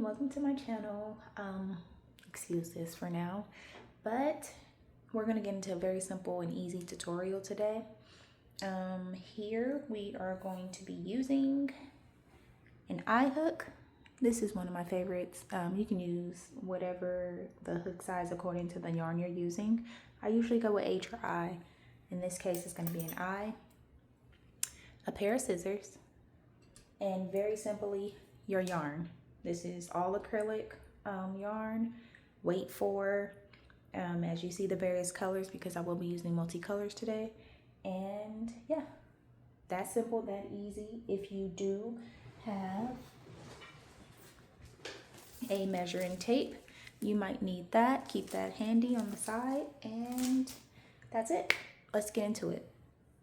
and welcome to my channel. Excuse this for now, but we're gonna get into a very simple and easy tutorial today. Here we are going to be using an eye hook. This is one of my favorites. You can use whatever the hook size according to the yarn you're using. I usually go with H or I. In this case, it's gonna be an I, a pair of scissors, and very simply, your yarn. This is all acrylic yarn, weight 4. As you see the various colors, because I will be using multicolors today. And yeah, that simple, that easy. If you do have a measuring tape, you might need that. Keep that handy on the side, and that's it. Let's get into it.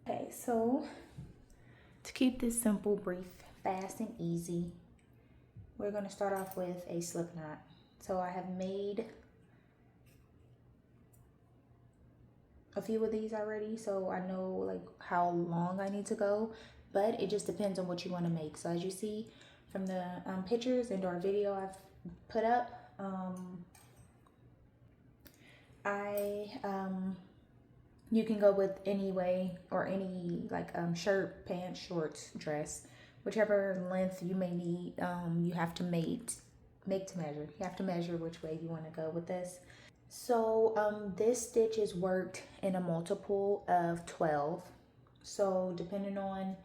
Okay, so to keep this simple, brief, fast, and easy, we're going to start off with a slip knot. So I have made a few of these already, so I know like how long I need to go, but it just depends on what you want to make. So as you see from the pictures and our video I've put up, you can go with any way or any like shirt, pants, shorts, dress, whichever length you may need. You have to make to measure. You have to measure which way you want to go with this. So this stitch is worked in a multiple of 12. So depending on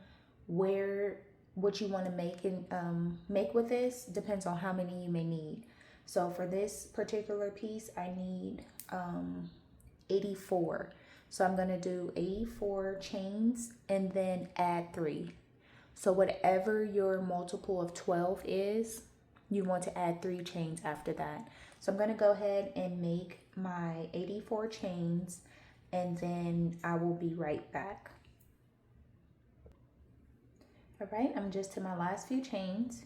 what you want to make and make with this depends on how many you may need. So for this particular piece, I need 84. So I'm going to do 84 chains and then add 3. So whatever your multiple of 12 is, you want to add 3 chains after that. So I'm going to go ahead and make my 84 chains, and then I will be right back. All right, I'm just to my last few chains.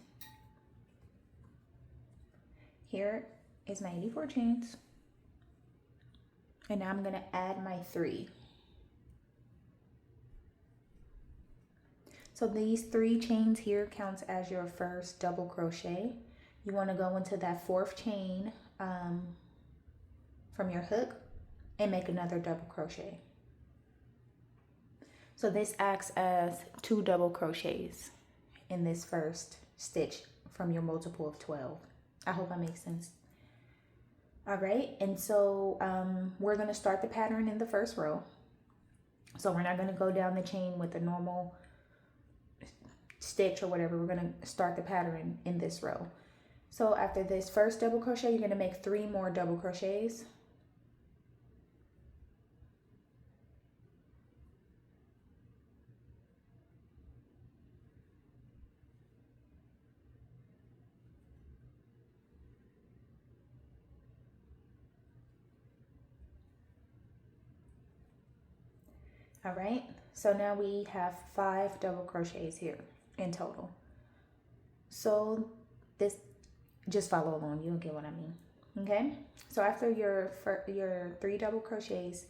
Here is my 84 chains. And now I'm going to add my 3. So these 3 chains here counts as your first double crochet. You want to go into that 4th chain from your hook and make another double crochet. So this acts as 2 double crochets in this first stitch from your multiple of 12. I hope that makes sense. All right, and so we're going to start the pattern in the first row. So we're not going to go down the chain with a normal stitch or whatever. We're going to start the pattern in this row. So after this first double crochet, you're going to make 3 more double crochets. All right, so now we have 5 double crochets here in total. So this, just follow along, you'll get what I mean. Okay, so after your 3 double crochets,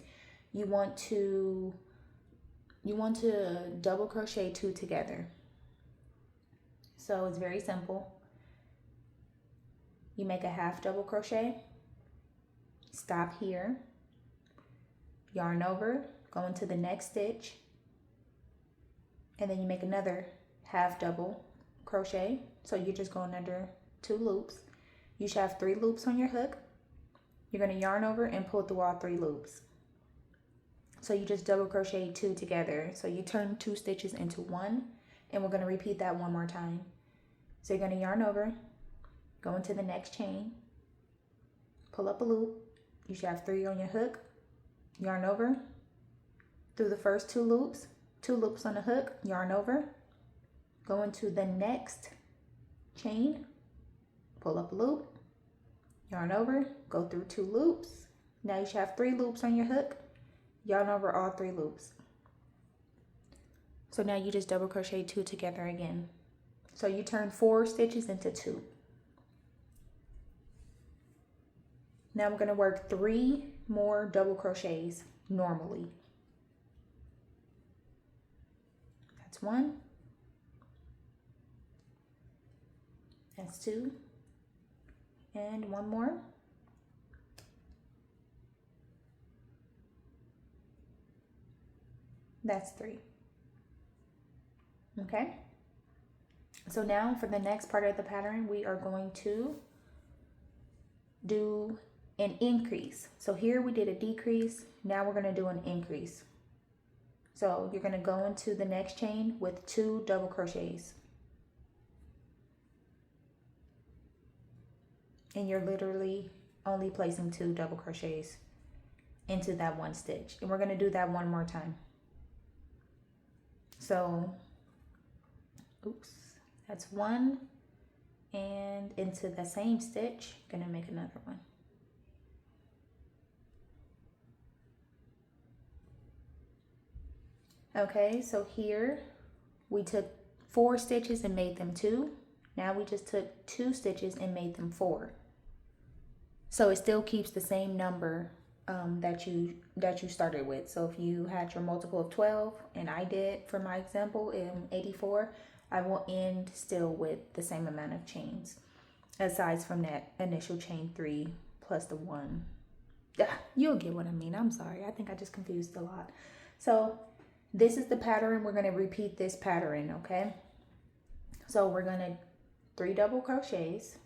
you want to double crochet 2 together. So it's very simple. You make a half double crochet, stop here, yarn over, go into the next stitch, and then you make another half double crochet. So you're just going under 2 loops. You should have 3 loops on your hook. You're going to yarn over and pull through all 3 loops. So you just double crochet 2 together. So you turn 2 stitches into 1, and we're going to repeat that one more time. So you're going to yarn over, go into the next chain, pull up a loop. You should have 3 on your hook, yarn over, through the first 2 loops, 2 loops on the hook, yarn over, go into the next chain, pull up a loop, yarn over, go through 2 loops. Now you should have 3 loops on your hook, yarn over all 3 loops. So now you just double crochet 2 together again. So you turn 4 stitches into 2. Now I'm going to work 3 more double crochets normally. That's 1. That's 2. And one more. That's 3. Okay. So now for the next part of the pattern, we are going to do an increase. So here we did a decrease. Now we're going to do an increase. So you're going to go into the next chain with 2 double crochets. And you're literally only placing 2 double crochets into that one stitch. And we're going to do that one more time. So, oops, that's 1. And into the same stitch, going to make another one. Okay, so here we took 4 stitches and made them 2. Now we just took 2 stitches and made them 4. So it still keeps the same number that you started with. So if you had your multiple of 12, and I did for my example in 84, I will end still with the same amount of chains, aside from that initial chain 3 plus the 1. You'll get what I mean. I'm sorry. I think I just confused a lot. So this is the pattern. We're going to repeat this pattern, okay? So we're going to 3 double crochets.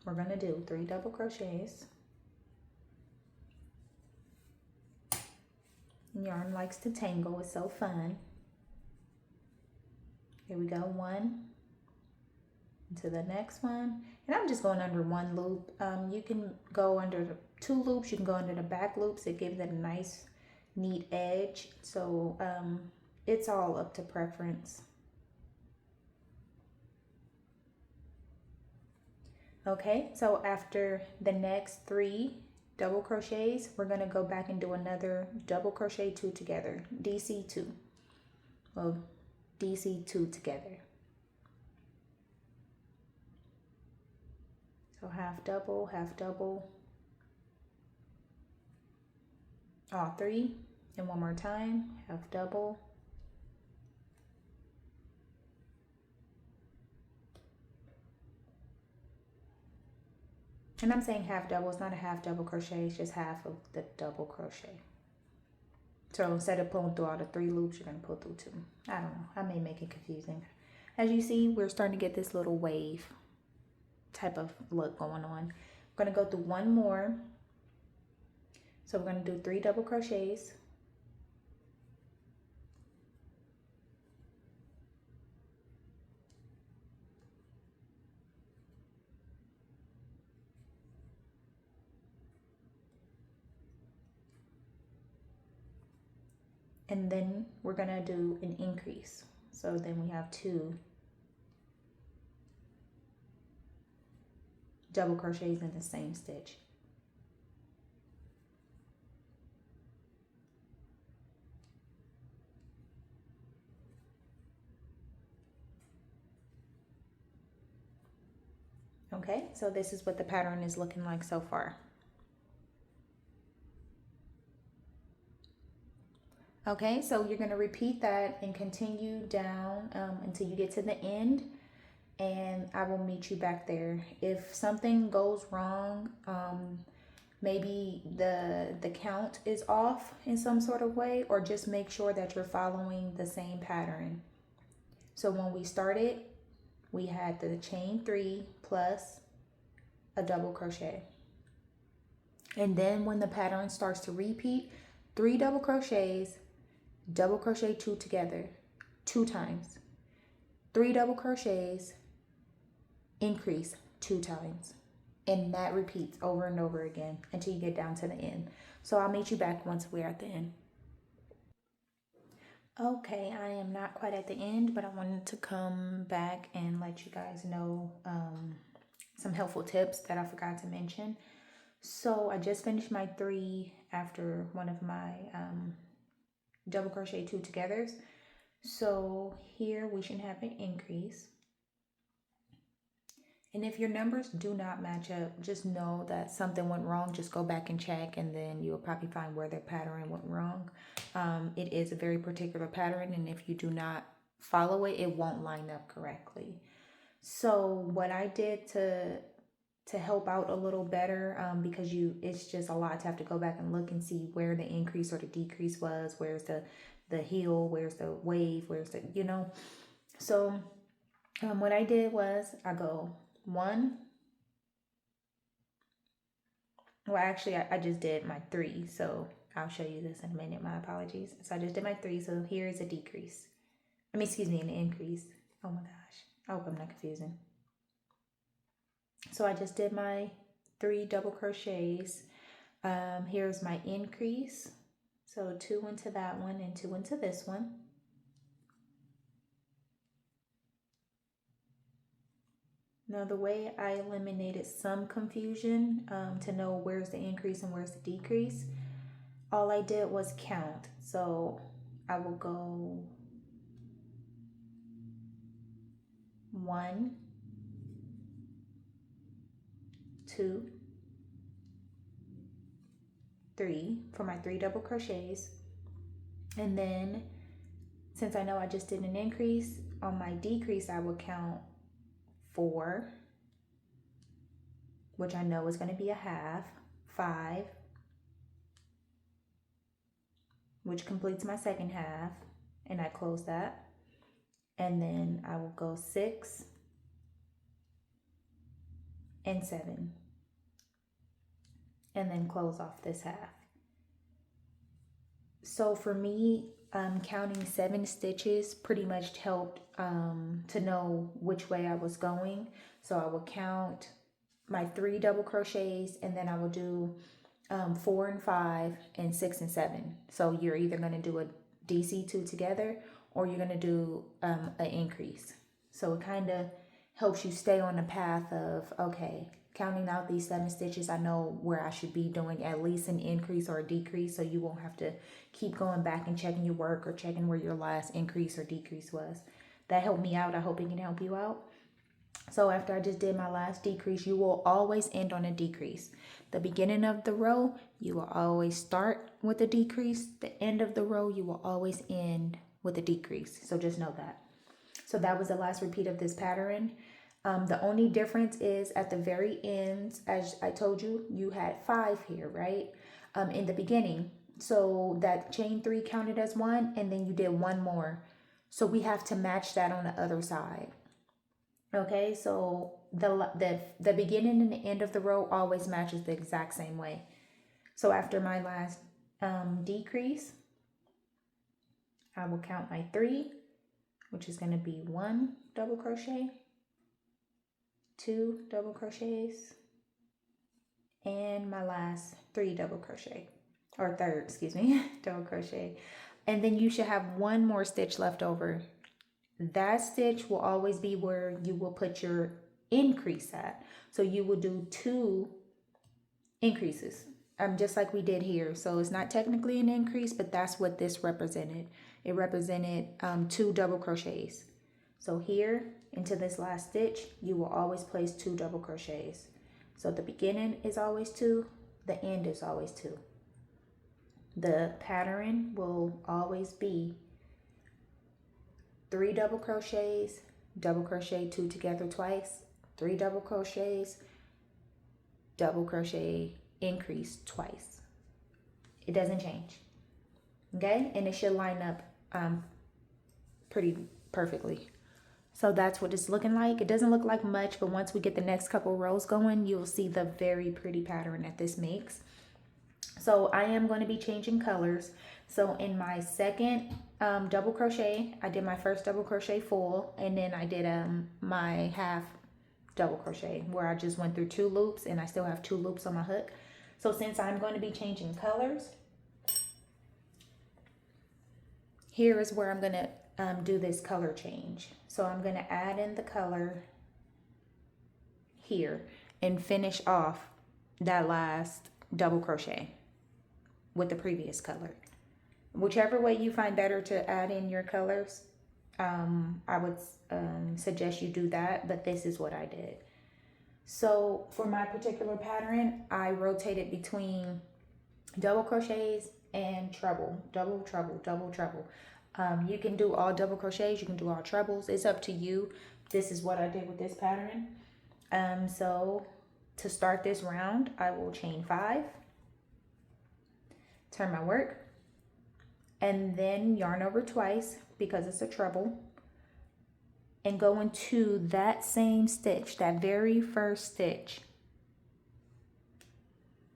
We're going to do 3 double crochets. Yarn likes to tangle. It's so fun. Here we go. 1 into the next one. And I'm just going under 1 loop. You can go under 2 loops. You can go under the back loops. It gives it a nice, neat edge. So it's all up to preference. Okay, so after the next 3 double crochets, we're going to go back and do another double crochet 2 together, DC2. Well, DC2 together. So half double, all 3, and one more time, half double. And I'm saying half double, it's not a half double crochet, it's just half of the double crochet. So instead of pulling through all the 3 loops, you're going to pull through 2. I don't know, I may make it confusing. As you see, we're starting to get this little wave type of look going on. We're going to go through 1 more. So we're going to do 3 double crochets. And then we're going to do an increase. So then we have 2 double crochets in the same stitch. Okay, so this is what the pattern is looking like so far. Okay, so you're going to repeat that and continue down until you get to the end, and I will meet you back there. If something goes wrong, maybe the count is off in some sort of way, or just make sure that you're following the same pattern. So when we started, we had the chain 3 plus a double crochet. And then when the pattern starts to repeat, 3 double crochets, double crochet 2 together 2 times, 3 double crochets, increase 2 times, and that repeats over and over again until you get down to the end. So I'll meet you back once we're at the end. Okay, I am not quite at the end, but I wanted to come back and let you guys know some helpful tips that I forgot to mention. So I just finished my 3 after one of my double crochet 2 togethers. So here we should have an increase. And if your numbers do not match up, just know that something went wrong. Just go back and check, and then you'll probably find where the pattern went wrong. It is a very particular pattern, and if you do not follow it, it won't line up correctly. So what I did to to help out a little better, because it's just a lot to have to go back and look and see where the increase or the decrease was, where's the heel, where's the wave, where's the, so what I did was I go 1, well actually I just did my 3, so I'll show you this in a minute, my apologies. So I just did my 3, so here is a decrease, excuse me, an increase. Oh my gosh, I hope I'm not confusing. So I just did my 3 double crochets. Here's my increase. So 2 into that one and 2 into this one. Now the way I eliminated some confusion to know where's the increase and where's the decrease, all I did was count. So I will go 1, 2, 3 for my 3 double crochets. And then since I know I just did an increase, on my decrease I will count 4, which I know is going to be a half, 5, which completes my second half, and I close that. And then I will go 6 and 7, and then close off this half. So for me, counting 7 stitches pretty much helped to know which way I was going. So I will count my 3 double crochets, and then I will do 4 and 5 and 6 and 7. So you're either going to do a DC2 together, or you're going to do an increase. So it kind of helps you stay on the path of, okay, counting out these 7 stitches, I know where I should be doing at least an increase or a decrease, so you won't have to keep going back and checking your work or checking where your last increase or decrease was. That helped me out. I hope it can help you out. So after I just did my last decrease, you will always end on a decrease. The beginning of the row, you will always start with a decrease. The end of the row, you will always end with a decrease. So just know that. So that was the last repeat of this pattern. The only difference is at the very ends, as I told you, you had 5 here, right? In the beginning. So that chain 3 counted as 1, and then you did 1 more. So we have to match that on the other side. Okay, so the beginning and the end of the row always matches the exact same way. So after my last decrease, I will count my 3, which is going to be 1 double crochet, 2 double crochets, and my last 3 double crochet, or third, excuse me, double crochet. And then you should have 1 more stitch left over. That stitch will always be where you will put your increase at. So you will do 2 increases, just like we did here. So it's not technically an increase, but that's what this represented. It represented 2 double crochets. So here into this last stitch, you will always place 2 double crochets. So the beginning is always 2, the end is always 2. The pattern will always be 3 double crochets, double crochet 2 together twice, 3 double crochets, double crochet, increase twice. It doesn't change. Okay? And it should line up pretty perfectly. So that's what it's looking like. It doesn't look like much, but once we get the next couple rows going, you'll see the very pretty pattern that this makes. So I am going to be changing colors. So in my second double crochet, I did my first double crochet full, and then I did my half double crochet where I just went through 2 loops, and I still have 2 loops on my hook. So since I'm going to be changing colors, here is where I'm going to do this color change. So I'm going to add in the color here and finish off that last double crochet with the previous color. Whichever way you find better to add in your colors, I would suggest you do that, but this is what I did. So for my particular pattern, I rotated between double crochets and treble, double treble, double treble. You can do all double crochets, you can do all trebles, it's up to you. This is what I did with this pattern. So to start this round, I will chain 5, turn my work, and then yarn over twice because it's a treble, and go into that same stitch, that very first stitch,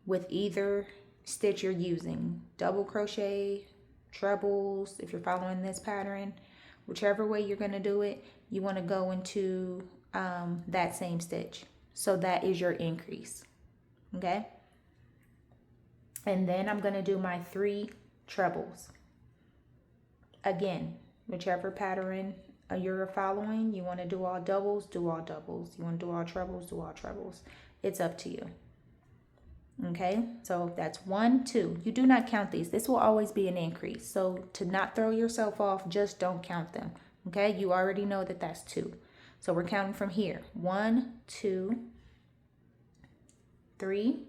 with either stitch you're using, double crochet, trebles, if you're following this pattern, whichever way you're going to do it, you want to go into that same stitch. So that is your increase. Okay. And then I'm going to do my 3 trebles. Again, whichever pattern you're following, you want to do all doubles, do all doubles. You want to do all trebles, do all trebles. It's up to you. Okay, so that's 1, 2. You do not count these. This will always be an increase. So to not throw yourself off, just don't count them. Okay, you already know that that's 2. So we're counting from here. 1, 2, 3.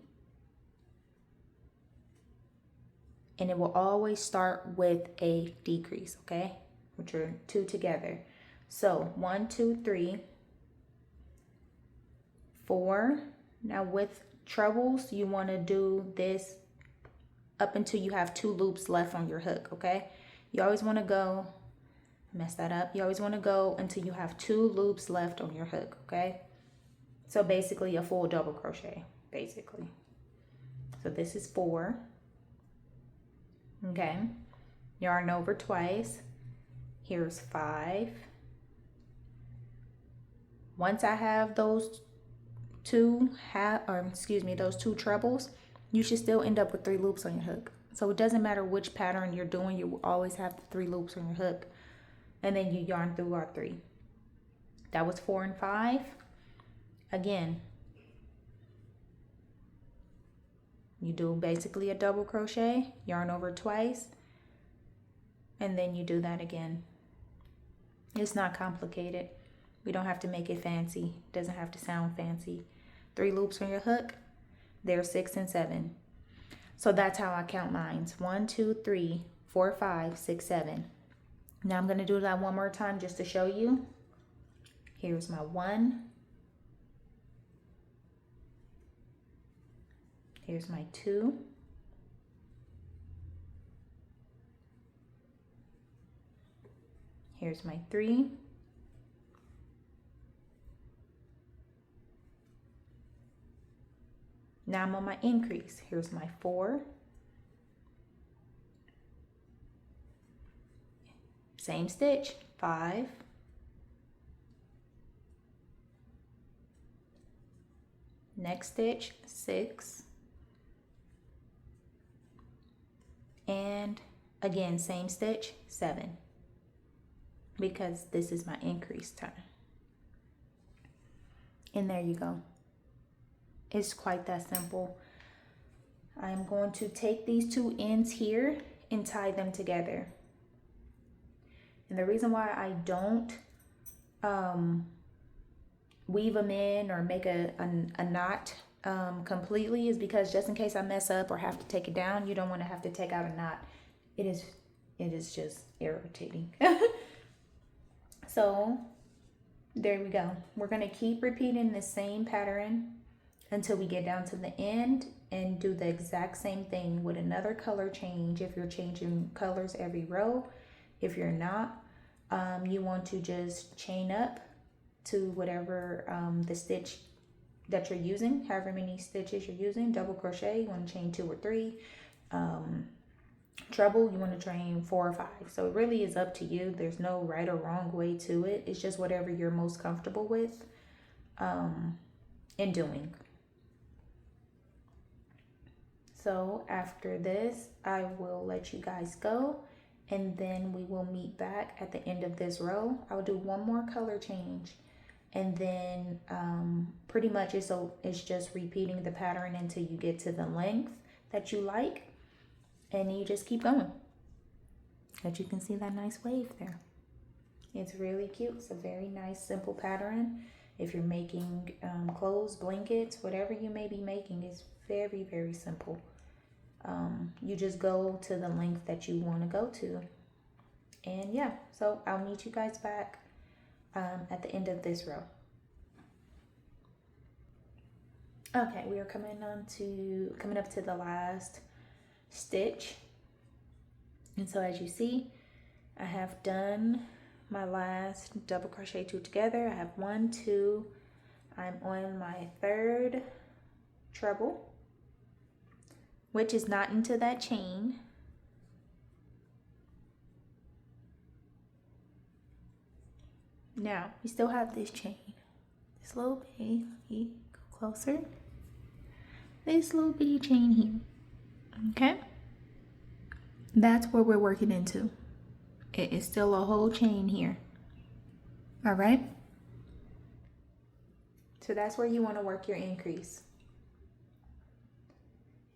And it will always start with a decrease, okay? Which are 2 together. So 1, 2, 3, 4. Now with trebles, you want to do this up until you have 2 loops left on your hook, okay? You always want to go, mess that up. You always want to go until you have 2 loops left on your hook, okay? So basically a full double crochet, basically. So this is 4. Okay, yarn over twice. Here's 5. Once I have those those 2 trebles, you should still end up with 3 loops on your hook. So it doesn't matter which pattern you're doing, you will always have 3 loops on your hook. And then you yarn through our 3. That was 4 and 5. Again, you do basically a double crochet, yarn over twice, and then you do that again. It's not complicated. We don't have to make it fancy. It doesn't have to sound fancy. 3 loops on your hook, there's 6 and 7. So that's how I count mine. 1, 2, 3, 4, 5, 6, 7. Now I'm going to do that one more time just to show you. Here's my 1. Here's my 2. Here's my 3. Now I'm on my increase. Here's my 4. Same stitch, 5. Next stitch, 6. And again, same stitch, 7. Because this is my increase time. And there you go. It's quite that simple. I'm going to take these 2 ends here and tie them together. And the reason why I don't weave them in or make a knot completely is because just in case I mess up or have to take it down, you don't want to have to take out a knot. It is just irritating. So there we go. We're going to keep repeating the same pattern until we get down to the end and do the exact same thing with another color change. If you're changing colors every row, if you're not, you want to just chain up to whatever the stitch that you're using, however many stitches you're using. Double crochet, you want to chain 2 or 3. Treble, you want to chain 4 or 5. So it really is up to you. There's no right or wrong way to it. It's just whatever you're most comfortable with in doing. So after this, I will let you guys go, and then we will meet back at the end of this row. I'll do one more color change, and then pretty much it's just repeating the pattern until you get to the length that you like, and you just keep going. As you can see that nice wave there. It's really cute. It's a very nice, simple pattern. If you're making clothes, blankets, whatever you may be making, it's very, very simple. You just go to the length that you want to go to. And yeah, so I'll meet you guys back at the end of this row. Okay, we are coming up to the last stitch. And so as you see, I have done my last double crochet two together. I have 1, 2, I'm on my third treble, which is not into that chain. Now we still have this chain, this little bitty, let me go closer, this little bitty chain here. Okay, that's where we're working into. It is still a whole chain here. All right, so that's where you want to work your increase.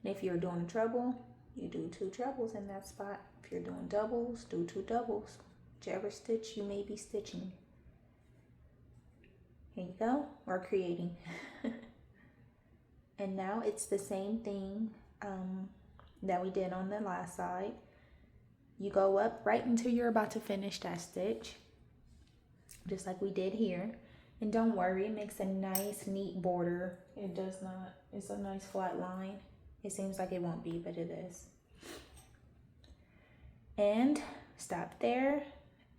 And if you're doing a treble, you do 2 trebles in that spot. If you're doing doubles, do 2 doubles, whichever stitch you may be stitching. Here you go, or creating. And now it's the same thing that we did on the last side. You go up right until you're about to finish that stitch, just like we did here. And don't worry, it makes a nice neat border. It does not, it's a nice flat line. It seems like it won't be, but it is. And stop there.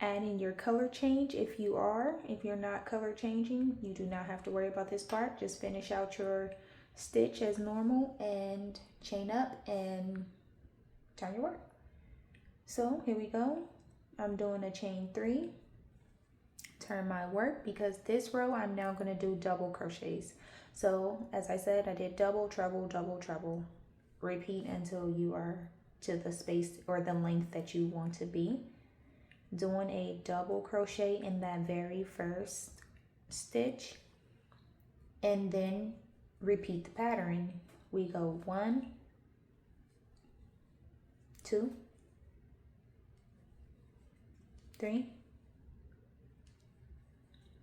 Add in your color change if you're not color changing, you do not have to worry about this part. Just finish out your stitch as normal and chain up and turn your work. So here we go. I'm doing a chain 3, turn my work, because this row I'm now going to do double crochets. So as I said, I did double, treble, double, treble. Repeat until you are to the space or the length that you want to be. Doing a double crochet in that very first stitch, and then repeat the pattern. We go 1, 2, 3,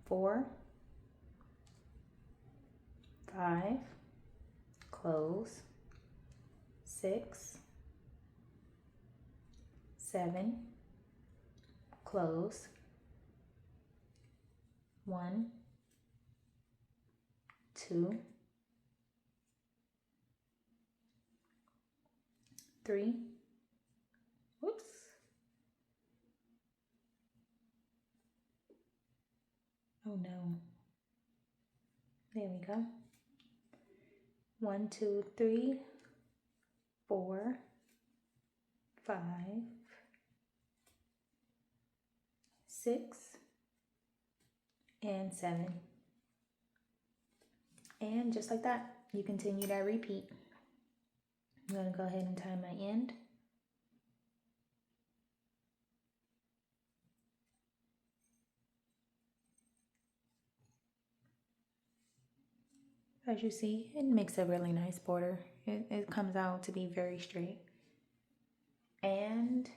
4, 5, close, 6, 7, close, 1, 2, 3, whoops, oh no, there we go, 1, 2, 3, 4, 5, 6, and 7. And just like that, you continue that repeat. I'm going to go ahead and tie my end. As you see, it makes a really nice border. It comes out to be very straight. And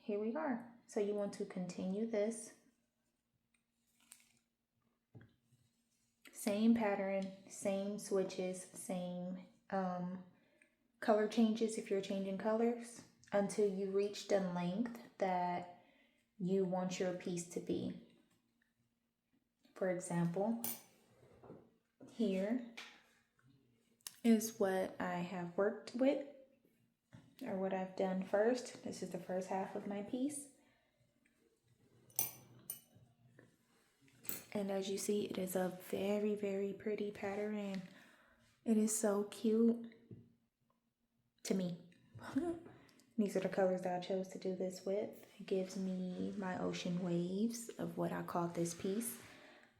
here we are. So you want to continue this. Same pattern, same switches, same color changes if you're changing colors, until you reach the length that you want your piece to be. For example, here is what I have worked with, or what I've done first. This is the first half of my piece. And as you see, it is a very, very pretty pattern. It is so cute to me. These are the colors that I chose to do this with. It gives me my ocean waves of what I called this piece.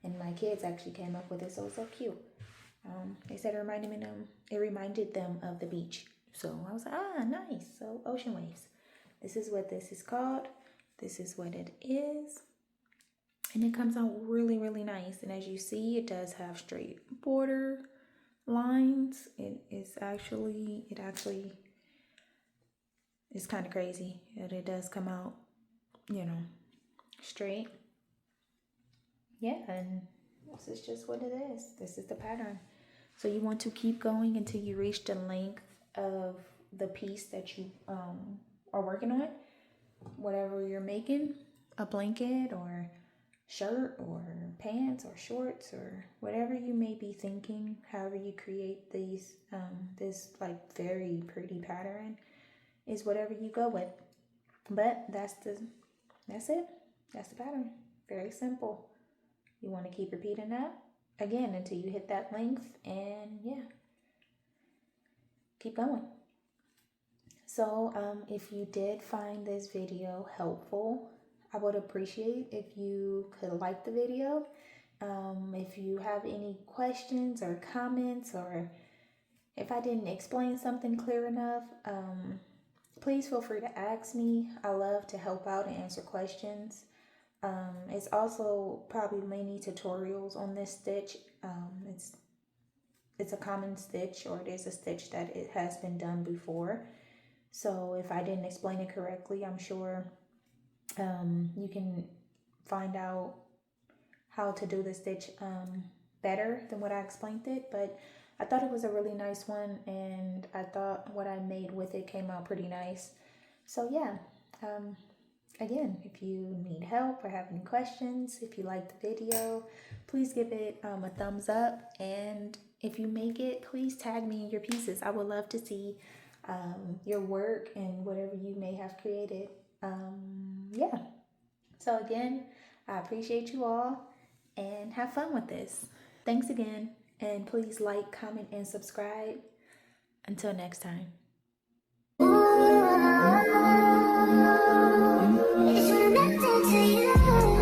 And my kids actually came up with it, so it's so cute. They said it reminded them of the beach. So I was like, nice. So ocean waves. This is what this is called. This is what it is. And it comes out really, really nice. And as you see, it does have straight border lines. It's kind of crazy that it does come out, straight. Yeah, and this is just what it is. This is the pattern. So you want to keep going until you reach the length of the piece that you are working on. Whatever you're making, a blanket or shirt or pants or shorts or whatever you may be thinking. However you create these this like very pretty pattern is whatever you go with. But that's it. That's the pattern. Very simple. You want to keep repeating that again until you hit that length, and yeah, keep going. So if you did find this video helpful, I would appreciate if you could like the video. If you have any questions or comments, or if I didn't explain something clear enough, please feel free to ask me. I love to help out and answer questions. It's also probably many tutorials on this stitch. It's a common stitch, or it is a stitch that it has been done before. So if I didn't explain it correctly, I'm sure you can find out how to do the stitch better than what I explained it. But I thought it was a really nice one, and I thought what I made with it came out pretty nice. So yeah, again, if you need help or have any questions, if you like the video, please give it a thumbs up. And if you make it, please tag me in your pieces. I would love to see your work and whatever you may have created. Yeah. So again, I appreciate you all, and have fun with this. Thanks again, and please like, comment, and subscribe. Until next time. It's connected to you.